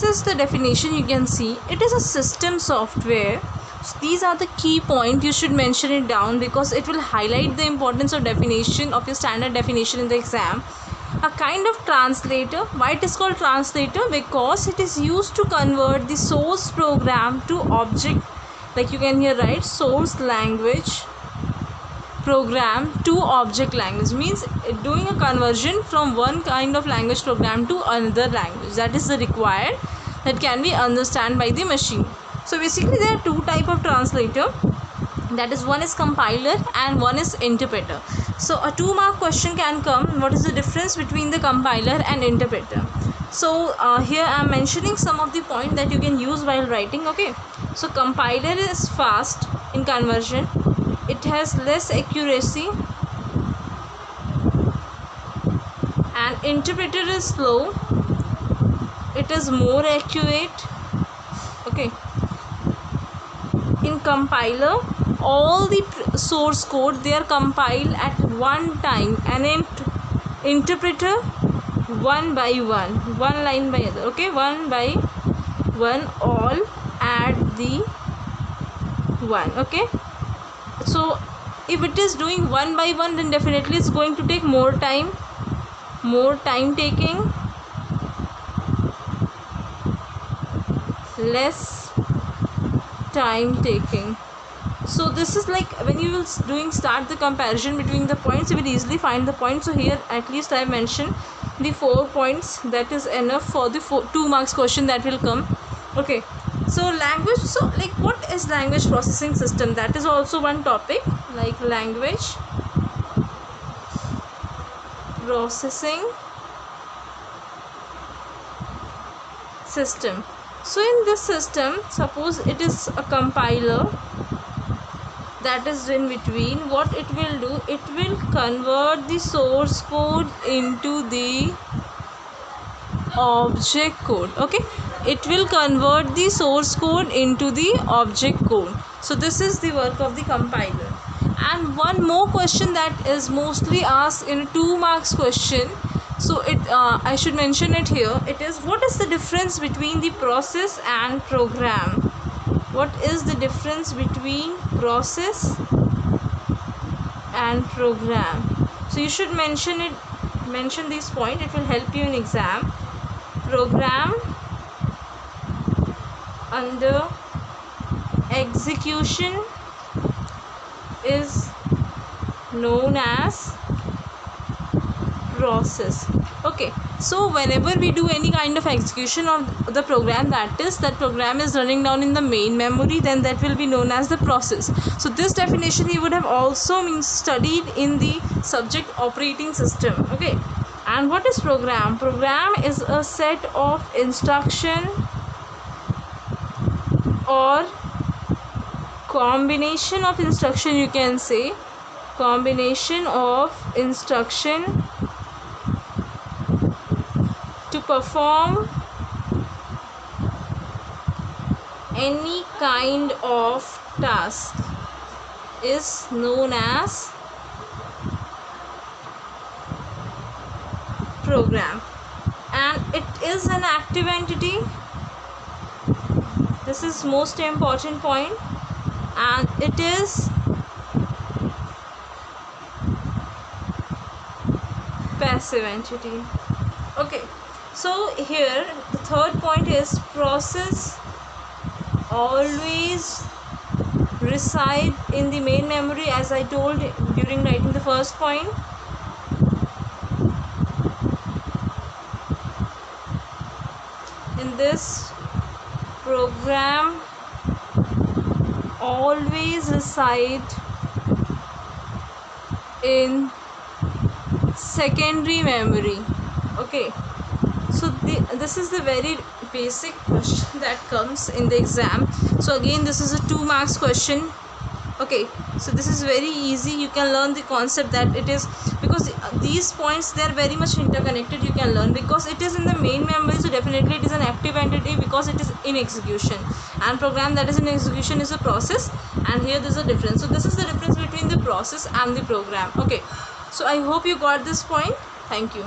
is the definition. You can see it is a system software. So these are the key points. You should mention it down because it will highlight the importance of definition of your standard definition in the exam. A kind of translator. Why it is called translator? Because it is used to convert the source program to object, like you can here write source language program to object language, means doing a conversion from one kind of language program to another language. That is the required, that can be understood by the machine. So basically there are two type of translator, that is one is compiler and one is interpreter. So a 2-mark question can come, what is the difference between the compiler and interpreter? So here I am mentioning some of the point that you can use while writing. Okay, so compiler is fast in conversion, it has less accuracy, and interpreter is slow, it is more accurate. Okay, in compiler all the source code they are compiled at one time, and in interpreter one by one line by other. Okay, one by one, all at the one. Okay, so if it is doing one by one, then definitely it's going to take more time taking, less time taking. So this is like when you will start the comparison between the points, you will easily find the points. So here at least I mentioned the 4 points, that is enough for the 2 marks question that will come. Okay, so language, so like what is language processing system? That is also one topic, like language processing system. So in this system, suppose it is a compiler that is in between, what it will do, it will convert the source code into the object code. Okay, it will convert the source code into the object code. So this is the work of the compiler. And one more question that is mostly asked in a 2 marks question, so it I should mention it here. It is, what is the difference between the process and program? What is the difference between process and program? So you should mention this point, it will help you in exam. Program under execution is known as process. Okay, so whenever we do any kind of execution of the program, that program is running down in the main memory, then that will be known as the process. So this definition you would have also studied in the subject operating system. Okay, and what is program? Program is a set of instruction or combination of instruction, you can say combination of instruction to perform any kind of task is known as program, and it is an active entity. This is most important point, and it is passive entity. Okay, so here the third point is process always reside in the main memory, as I told during writing the first point. In this, program always reside in secondary memory. Okay, so this is the very basic question that comes in the exam. So again, this is a 2 marks question. Okay, so this is very easy, you can learn the concept that it is, because these points they are very much interconnected. You can learn because it is in the main memory, so definitely it is an active entity because it is in execution, and program that is in execution is a process, and here there is a difference. So this is the difference between the process and the program. Okay, so I hope you got this point. Thank you.